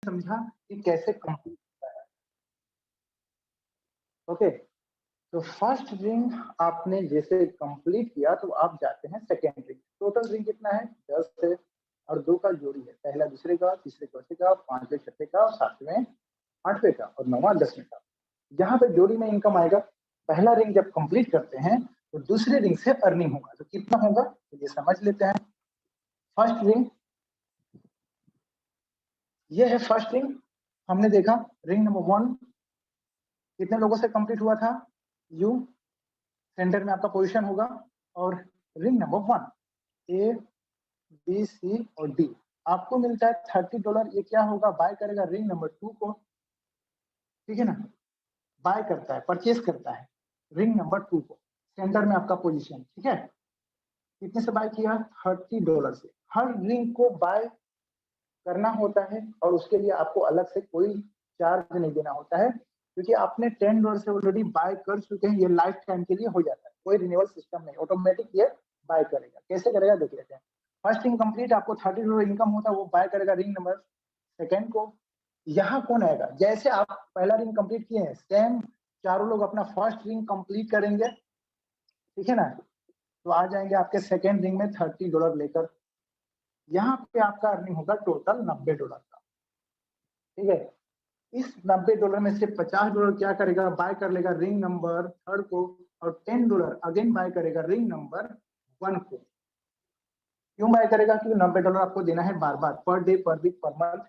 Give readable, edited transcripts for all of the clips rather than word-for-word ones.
समझा कि कैसे कंप्लीट होता है। ओके, तो फर्स्ट रिंग आपने जैसे कंप्लीट किया तो आप जाते हैं सेकेंड रिंग। टोटल रिंग कितना है? 10 है और 2 का जोड़ी है, पहला दूसरे का, तीसरे चौथे का, पांचवें छठे का, सातवें आठवें का और नौवां दसवें का। यहाँ पे जोड़ी में इनकम आएगा। पहला रिंग जब कंप्लीट करते हैं तो दूसरे रिंग से अर्निंग होगा, तो कितना होगा तो ये समझ लेते हैं। फर्स्ट रिंग, ये है फर्स्ट रिंग। हमने देखा रिंग नंबर 1 कितने लोगों से कंप्लीट हुआ था? यू सेंटर में आपका पोजीशन होगा। और ring number 1 A B C और डी आपको मिलता है $30। ये क्या होगा? बाय करेगा रिंग नंबर 2 को, ठीक है ना, बाय करता है, परचेस करता है रिंग नंबर 2 को, सेंटर में आपका पोजीशन, ठीक है। कितने से बाय किया? $30 से। हर रिंग को बाय करना होता है और उसके लिए आपको अलग से कोई चार्ज नहीं देना होता है, क्योंकि आपने $10 से ऑलरेडी बाय कर चुके हैं। ये लाइफ टाइम के लिए हो जाता है, कोई रिन्यूअल सिस्टम नहीं, ऑटोमेटिक ये बाय करेगा। कैसे करेगा देख लेते हैं। फर्स्ट रिंग कंप्लीट, आपको $30 इनकम होता है, वो बाय करेगा रिंग नंबर सेकेंड को। यहाँ कौन आएगा? जैसे आप पहला रिंग कंप्लीट किए हैं, सेम चारों लोग अपना फर्स्ट रिंग कंप्लीट करेंगे, ठीक है ना, तो आ जाएंगे आपके सेकेंड रिंग में $30 लेकर। यहाँ पे आपका अर्निंग होगा टोटल $90 का, ठीक है। इस $90 में से $50 क्या करेगा? बाय कर लेगा रिंग नंबर थर्ड को, और $10 अगेन बाय करेगा रिंग नंबर 1 को। क्यों बाय करेगा? क्योंकि $90 आपको देना है बार बार, पर डे, पर वीक, पर मंथ,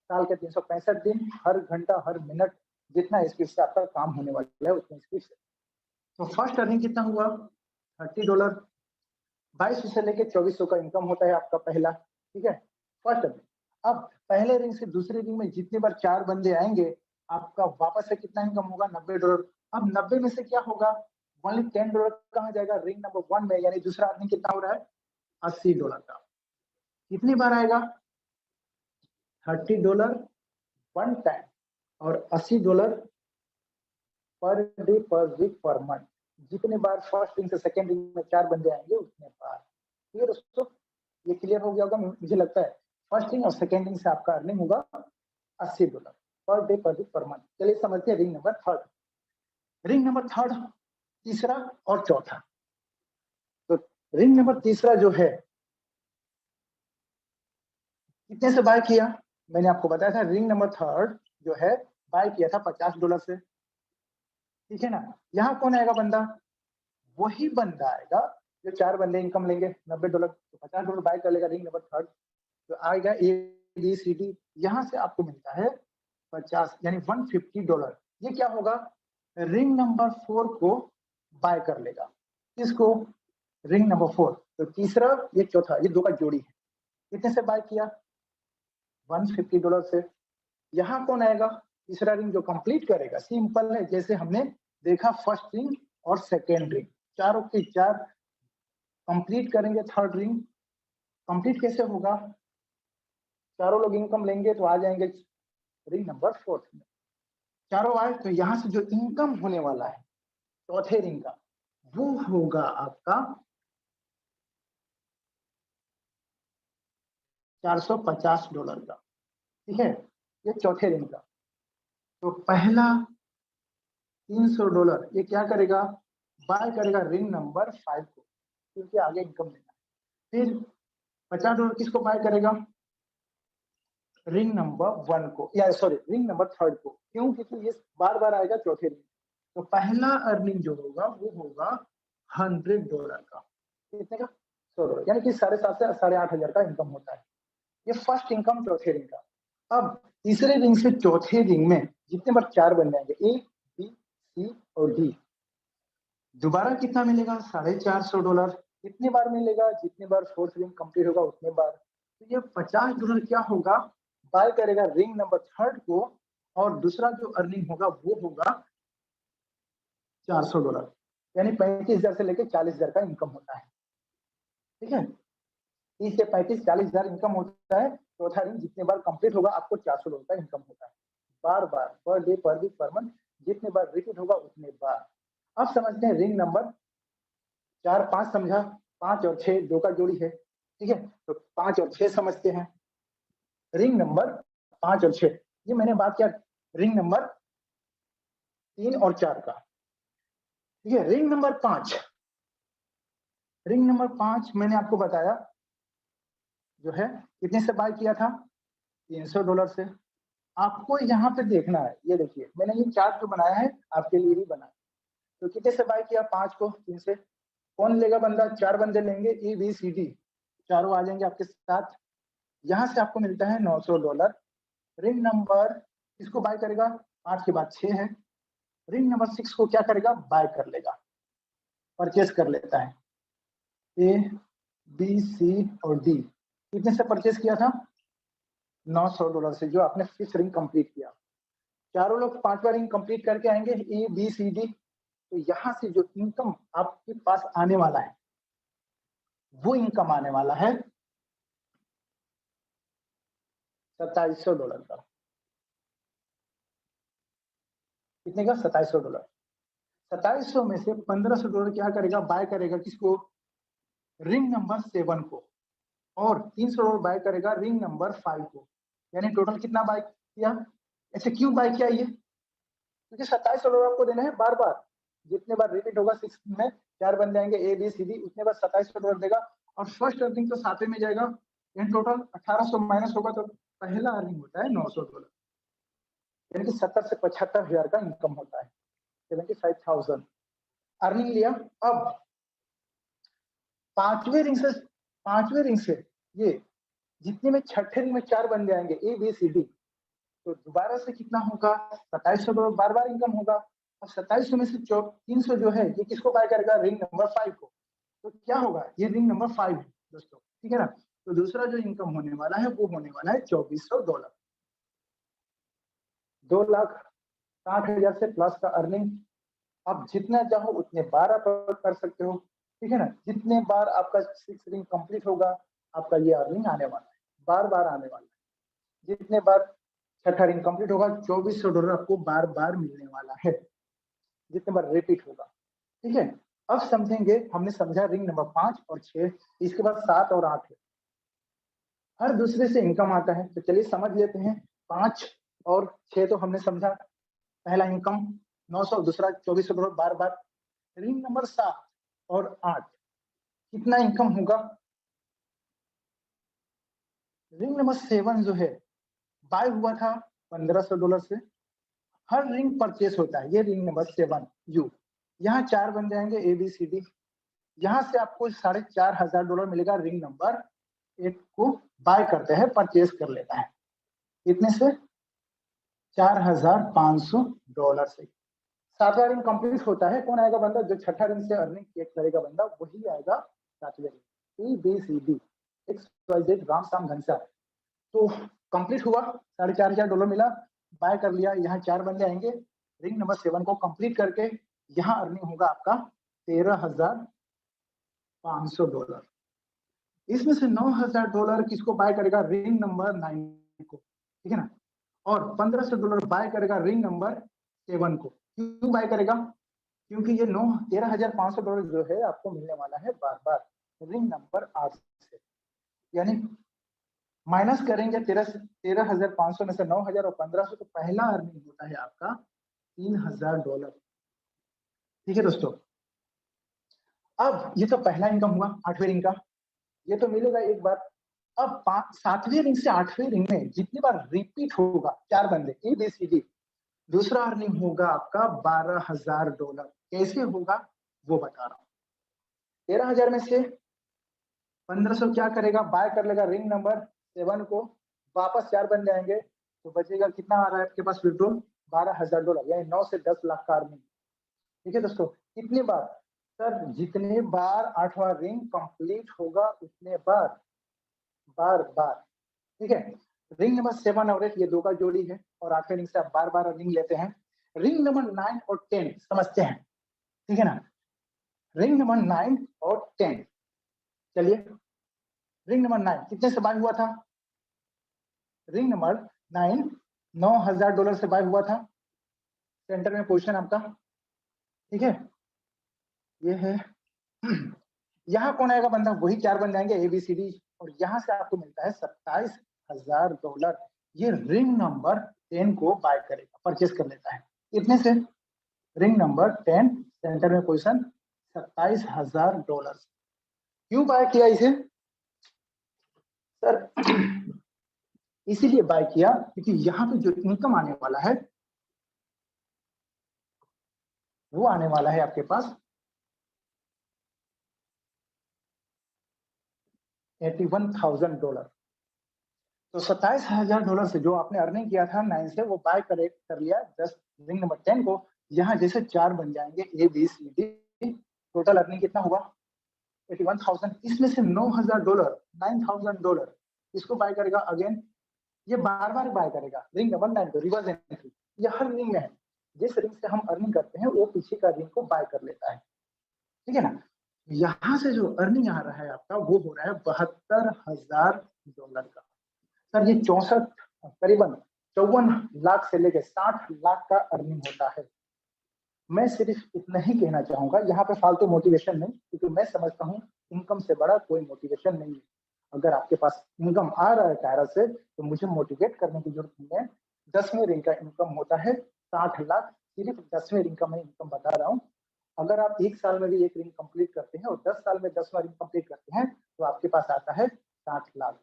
साल के 365 दिन, हर घंटा, हर मिनट, जितना स्पीड से आपका काम होने वाला है उतनी स्पीड से। तो फर्स्ट अर्निंग कितना हुआ? $30। 2200 से लेके 2400 का इनकम होता है आपका पहला, ठीक है, फर्स्ट अर्निंग। अब पहले रिंग से दूसरे रिंग में जितनी बार 4 बंदे आएंगे, आपका वापस से कितना इनकम होगा? $90। अब 90 में से क्या होगा? ओनली $10 कहाँ जाएगा? रिंग नंबर 1 में, यानी दूसरा अर्निंग कितना हो रहा है? $80 का। कितनी बार आएगा? $30 वन टाइम और $80 पर डे, पर वीक, पर मंथ। जितने बार फर्स्ट रिंग से सेकेंड रिंग में 4 बंदे आएंगे उतने बार। ठीक है दोस्तों, ये क्लियर हो गया होगा मुझे लगता है। फर्स्ट रिंग और सेकेंड रिंग से आपका अर्निंग होगा $80 पर डे, पर वीक, पर मंथ। चलिए समझते हैं ring number third. Ring number third, तीसरा और चौथा। तो रिंग नंबर तीसरा जो है, कितने से बाय किया? मैंने आपको बताया था रिंग नंबर थर्ड जो है बाय किया था $50 से, ठीक है ना। यहाँ कौन आएगा बंदा? वही बंदा आएगा जो 4 बंदे इनकम लेंगे $90, तो $50 बाय कर लेगा रिंग नंबर थर्ड, तो आएगा ए बी सी डी। यहाँ से आपको मिलता है 50 यानी $150। ये क्या होगा? रिंग नंबर 4 को बाय कर लेगा। किसको? Ring number 4। तो तीसरा, ये चौथा, ये 2 का जोड़ी है। कितने से बाय किया? $150 से। यहाँ कौन आएगा? तीसरा रिंग जो कंप्लीट करेगा। सिंपल है, जैसे हमने देखा फर्स्ट रिंग और सेकेंड रिंग, चारों के चार कंप्लीट करेंगे। थर्ड रिंग कंप्लीट कैसे होगा? चारों लोग इनकम लेंगे तो आ जाएंगे रिंग नंबर 4 में। चारों आए तो यहाँ से जो इनकम होने वाला है चौथे रिंग का, वो होगा आपका $450 का, ठीक है, ये चौथे रिंग का। तो पहला $300 ये क्या करेगा? बाय करेगा रिंग नंबर 5 को, क्योंकि आगे इनकम लेना है। फिर $50 किसको बाय करेगा? रिंग नंबर 1 को, या सॉरी रिंग नंबर थर्ड को। क्यों? क्योंकि ये बार बार आएगा चौथे रिंग। तो पहला अर्निंग जो होगा वो होगा $100 का। कितने का? $100, यानी कि 7,500 से 8,500 का इनकम होता है। ये फर्स्ट इनकम चौथे रिंग का। अब तीसरे रिंग से चौथे रिंग में जितने बार 4 बन जाएंगे, ए बी सी और डी, दोबारा कितना मिलेगा? $450। कितनी बार मिलेगा? जितनी बार फोर्थ रिंग कंप्लीट होगा उतने बार। तो ये $50 क्या होगा? बाय करेगा रिंग नंबर थर्ड को, और दूसरा जो अर्निंग होगा वो होगा $400, यानी 35,000 से लेकर 40,000 का इनकम होता है, ठीक है। 30 से 35, 40,000 इनकम होता है। चौथा रिंग जितने बार कंप्लीट होगा आपको $400 का इनकम होता है। बार बार, पर डे, पर वीक, पर मंथ, जितने बार रिपीट होगा उतने बार। अब समझते हैं रिंग नंबर 4, 5 समझा, 5 और 6 2 का जोड़ी है, ठीक है। तो 5 और 6 समझते हैं। रिंग नंबर 5 और 6, ये मैंने बात किया रिंग नंबर 3 और 4 का। ठीक है, रिंग नंबर 5 मैंने आपको बताया जो है कितने से बाय किया था, $300 से। आपको यहाँ पे देखना है, ये देखिए मैंने ये चार्ट जो बनाया है आपके लिए ही बना, तो कितने से बाय किया, 5 को 3 से। कौन लेगा बंदा, 4 बंदे लेंगे, EBCD चारों आ जाएंगे आपके साथ। यहाँ से आपको मिलता है $900। रिंग नंबर किसको बाय करेगा, 5 के बाद 6 है, रिंग नंबर 6 को क्या करेगा, बाय कर लेगा, परचेस कर लेता है। A, B, C और D कितने से परचेस किया था, $900 से, जो आपने 5th रिंग कंप्लीट किया। चारों लोग 5वां रिंग कंप्लीट करके आएंगे, EBCD, तो यहाँ से जो इनकम आपके पास आने वाला है वो इनकम आने वाला है $2700 का। कितने का, $2700। 2700 में से $1500 क्या करेगा, बाय करेगा किसको, रिंग नंबर 7 को, और $300 बाय करेगा रिंग नंबर 5 को। यानी टोटल कितना बाय किया। ऐसे क्यों बाय किया, ये क्योंकि $2700 आपको देना है बार बार, जितने बार रिपीट होगा 6 में 4 बन जाएंगे ABCD, उतने बार $2700 देगा, और फर्स्ट अर्निंग तो साथ में जाएगा। इन टोटल 1800 माइनस होगा तो पहला अर्निंग होता है $900, यानी कि 70 से 75,000 का इनकम होता है, 75,000 अर्निंग लिया। अब पांचवें रिंग से ये जितने में छठे रिंग में 4 बन जाएंगे ABCD, तो दोबारा से कितना होगा, $2700 बार बार इनकम होगा। और 2700 में से 300 जो है ये किसको बाय करेगा, रिंग नंबर 5 को, तो क्या होगा, ये रिंग नंबर 5 है दोस्तों, ठीक है ना। तो दूसरा जो इनकम होने वाला है वो होने वाला है $2400, 2,60,000 से प्लस का अर्निंग। आप जितना चाहो उतने बार आप कर सकते हो, ठीक है ना। जितने बार आपका 6 रिंग कंप्लीट होगा आपका ये अर्निंग आने वाला है, बार बार आने वाला है। जितने बार छठा रिंग कंप्लीट होगा $2400 आपको बार बार मिलने वाला है, जितने बार रिपीट होगा, ठीक है। अब समझेंगे, हमने समझा रिंग नंबर 5 और 6, इसके बाद 7 और 8 है, हर दूसरे से इनकम आता है। तो चलिए समझ लेते हैं, 5 और 6 तो हमने समझा, पहला इनकम 900, दूसरा $2400 बार बार। रिंग नंबर 7 और 8 कितना इनकम होगा, रिंग नंबर 7 जो है बाय हुआ था $1500 से, हर रिंग परचेस होता है, ये रिंग नंबर 7 यू, यहाँ 4 बन जाएंगे ABCD, यहाँ से आपको $4500 मिलेगा। रिंग नंबर 8 को बाय करते हैं, परचेस कर लेता है, इतने से $4500 से। 7वां रिंग कंप्लीट होता है, कौन आएगा बंदा, जो छठा रिंग से अर्निंग करेगा बंदा वही आएगा 7वें रिंग, ABCD XYZ राम शाम घनश्याम। तो कंप्लीट हुआ, $4500 मिला, बाय कर लिया, यहाँ 4 बंदे आएंगे, रिंग नंबर 7 को कंप्लीट करके यहाँ अर्निंग होगा आपका $13,500। इसमें से $9,000 किसको बाय करेगा, रिंग नंबर 9 को, ठीक है ना, और $1500 बाय करेगा रिंग नंबर 7 को। क्यों बाय करेगा, क्योंकि ये $13,500 जो है आपको मिलने वाला है बार बार रिंग नंबर 8 से, यानी माइनस करेंगे 13,500 में से 9,000 और 1,500, तो पहला अर्निंग होता है आपका $3,000, ठीक है दोस्तों। अब ये तो पहला इनकम हुआ 8वें रिंग का, ये तो मिलेगा एक बार। अब 7वें रिंग से 8वें रिंग में जितनी बार रिपीट होगा 4 बंदे ABCD, दूसरा अर्निंग होगा आपका $12,000। कैसे होगा वो बता रहा हूँ। 13,000 में से 1,500 क्या करेगा, बाय कर लेगा रिंग नंबर 7 को, वापस 4 बन जाएंगे, तो बचेगा कितना आ रहा है आपके पास विड्रॉल, $12,000, यानी 9 से 10 लाख का अर्निंग, ठीक है दोस्तों। कितनी बार, सर जितने बार 8वां रिंग कंप्लीट होगा उतने बार बार, ठीक है। रिंग नंबर 7 और 8 ये 2 का जोड़ी है, और 8वें रिंग से आप बार बार रिंग लेते हैं। रिंग नंबर 9 और 10 समझते हैं, ठीक है ना। रिंग नंबर 9 और 10, चलिए रिंग नंबर 9 कितने से बाय हुआ था, रिंग नंबर 9 $9,000 से बाय हुआ था, सेंटर में पोजीशन आपका, ठीक है। ये है यहाँ कौन आएगा बंदा, वही 4 बन जाएंगे ABCD, और यहाँ से आपको मिलता है $27,000, ये रिंग नंबर 10 को बाय करेगा, परचेस कर लेता है। कितने से? रिंग नंबर 10 सेंटर में पोजीशन $27,000। क्यों बाय किया इसे सर? इसीलिए बाय किया क्योंकि यहाँ पे जो इनकम आने वाला है वो आने वाला है आपके पास $81,000। तो $27,000 से जो आपने अर्निंग किया था 9 से, वो बाय कर लिया 10 रिंग नंबर 10 को। यहाँ जैसे 4 बन जाएंगे ABCD, टोटल अर्निंग कितना हुआ? 81,000। इसमें से $9,000 $9,000 इसको बाय करेगा अगेन। ये बार बार बाय करेगा रिंग नंबर 9 को, रिवर्स एंट्री। ये हर रिंग में है, जिस रिंग से हम अर्निंग करते हैं वो पीछे का रिंग को बाय कर लेता है, ठीक है ना। यहाँ से जो अर्निंग आ रहा है आपका वो हो रहा है $72,000 का। सर ये 64 करीबन 54 लाख से लेकर 60 लाख का अर्निंग होता है। मैं सिर्फ इतना ही कहना चाहूंगा, यहाँ पे फालतू मोटिवेशन नहीं, क्योंकि मैं समझता हूँ इनकम से बड़ा कोई मोटिवेशन नहीं है। अगर आपके पास इनकम आ रहा है कायरा से तो मुझे मोटिवेट करने की जरूरत नहीं है। 10वें रिंग का इनकम होता है 60 लाख, सिर्फ 10वें रिंग का मैं इनकम बता रहा हूँ। अगर आप 1 साल में भी एक रिंग कंप्लीट करते हैं और 10 साल में 10वां रिंग कंप्लीट करते हैं तो आपके पास आता है 60 लाख।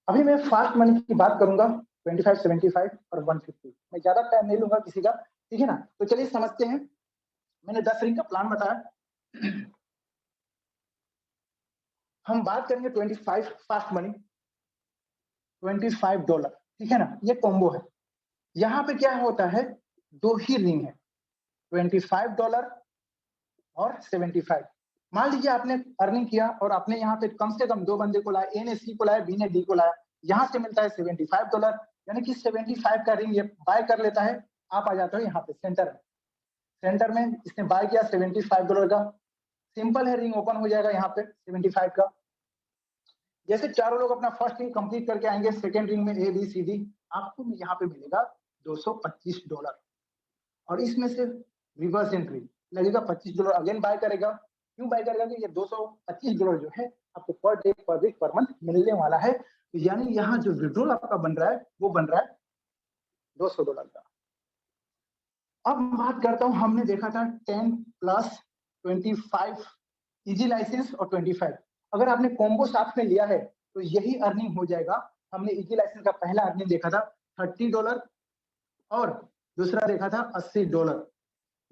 अभी मैं फास्ट मनी की बात करूंगा, 25, 75 और 150। मैं ज्यादा टाइम नहीं लूंगा किसी का, ठीक है ना। तो चलिए समझते हैं। मैंने 10 रिंग का प्लान बताया। हम बात करेंगे 25 फास्ट मनी, $25, ठीक है ना। ये कॉम्बो है। यहाँ पे क्या होता है, 2 ही रिंग है, $25 और 75। मान लीजिए आपने अर्निंग किया और आपने यहाँ पे कम से कम 2 बंदे को लाया, ए ने सी को लाया, बी ने डी को लाया, यहाँ से मिलता है $75, यानी कि 75 का रिंग ये बाय कर लेता है। आप आ जाते हो यहाँ पे सेंटर में इसने बाय किया $75 का। सिंपल है, रिंग ओपन हो जाएगा यहाँ पे 75 का। जैसे चारों लोग अपना फर्स्ट रिंग कंप्लीट करके आएंगे, सेकेंड रिंग में ABCD, आपको यहाँ पे मिलेगा $225। और इसमें से रिवर्स एंट्री लगेगा $25, अगेन बाय करेगा। क्यों बाय करेगा? कि ये $225 जो है आपको पर डे, पर वीक, पर मंथ मिलने वाला है। यानी यहाँ जो विड्रॉल आपका बन रहा है वो बन रहा है $200 का। अब बात करता हूं, हमने देखा था 10 प्लस 25 इजी लाइसेंस और 25। अगर आपने कॉम्बो साथ में लिया है तो यही अर्निंग हो जाएगा। हमने इजी लाइसेंस का पहला अर्निंग देखा था $30 और दूसरा देखा था $80।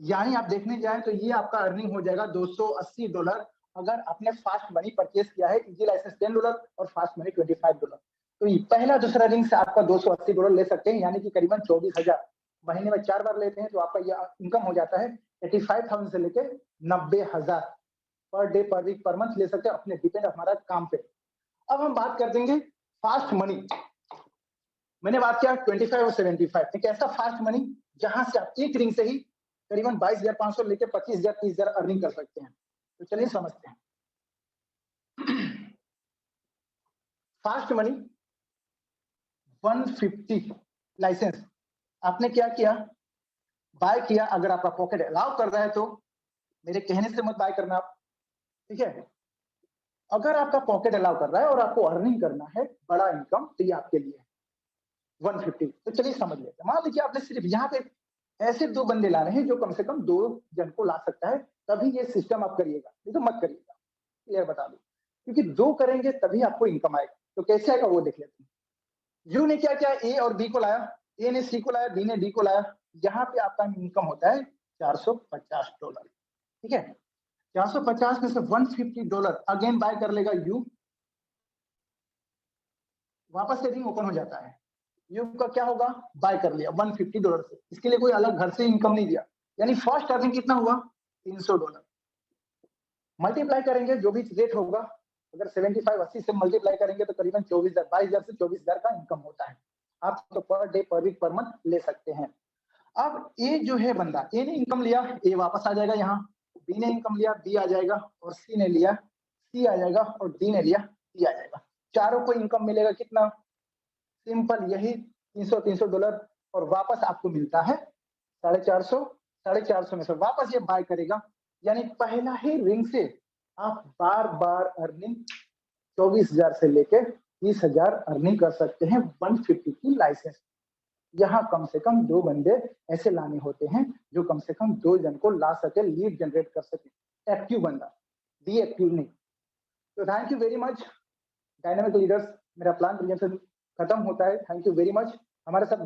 यानी आप देखने जाए तो ये आपका अर्निंग हो जाएगा $280 अगर आपने फास्ट मनी परचेस किया है। इजी लाइसेंस $10 और फास्ट मनी $25। तो ये पहला दूसरा रिंग से आपका $280 ले सकते हैं, यानी कि करीबन 24,000। महीने में 4 बार लेते हैं तो आपका ये इनकम हो जाता है 85,000 से लेके 90,000 पर डे, पर वीक, पर मंथ ले सकते हैं, अपने डिपेंड हमारा काम पे। अब हम बात कर देंगे फास्ट मनी। मैंने बात किया 25 और 75, एक ऐसा फास्ट मनी जहां से आप एक रिंग से ही करीबन 22,500 लेके 25,000 30,000 अर्निंग कर सकते हैं। तो चलिए समझते हैं। फास्ट मनी 150 लाइसेंस आपने क्या किया, बाय किया। अगर आपका पॉकेट अलाउ कर रहा है तो मेरे कहने से मत बाय करना आप, ठीक है। अगर आपका पॉकेट अलाउ कर रहा है और आपको अर्निंग करना है बड़ा इनकम, तो ये आपके लिए 150। तो चलिए समझ लेते हैं। मान लीजिए आपने सिर्फ यहाँ पे ऐसे 2 बंदे ला रहे हैं जो कम से कम 2 जन को ला सकता है, तभी ये सिस्टम आप करिएगा, नहीं तो मत करिएगा। क्लियर बता दो, क्योंकि 2 करेंगे तभी आपको इनकम आएगा। तो कैसे आएगा वो देख लेते हैं। यू ने क्या किया, ए और बी को लाया, ए ने सी को लाया, बी ने डी को लाया। यहाँ पे आपका इनकम होता है $450, ठीक है। 450 में से $150 अगेन बाय कर लेगा यू, वापस से रिंग ओपन हो जाता है। यू का क्या होगा, बाय कर लिया $150 से। इसके लिए कोई अलग घर से इनकम नहीं दिया, यानी फर्स्ट अर्निंग कितना हुआ, $300। मल्टीप्लाई करेंगे जो भी रेट होगा, अगर 75 80 से मल्टीप्लाई करेंगे तो करीबन 22,000 से 24,000 का इनकम होता है। आप तो पर डे, पर वीक, पर मंथ ले सकते हैं। अब ए जो है बंदा, ए ने इनकम लिया, ए वापस आ जाएगा यहाँ। बी ने इनकम लिया, बी आ जाएगा। और सी ने लिया, सी आ जाएगा। और डी ने लिया, डी आ जाएगा। चारों को इनकम मिलेगा कितना, सिंपल यही $300 और वापस आपको मिलता है 450। 450 में से वापस ये बाय करेगा, यानी पहला ही रिंग से आप बार बार अर्निंग 24,000 से लेके 30,000 अर्निंग कर सकते हैं 150 की लाइसेंस। यहाँ कम से कम 2 बंदे ऐसे लाने होते हैं जो कम से कम 2 जन को ला सके, लीड जनरेट कर सके, एक्टिव बंदा, डीएक्टिव नहीं। तो thank you very much dynamic leaders. मेरा प्लान प्रेजेंटेशन खत्म होता है। थैंक यू वेरी मच हमारे साथ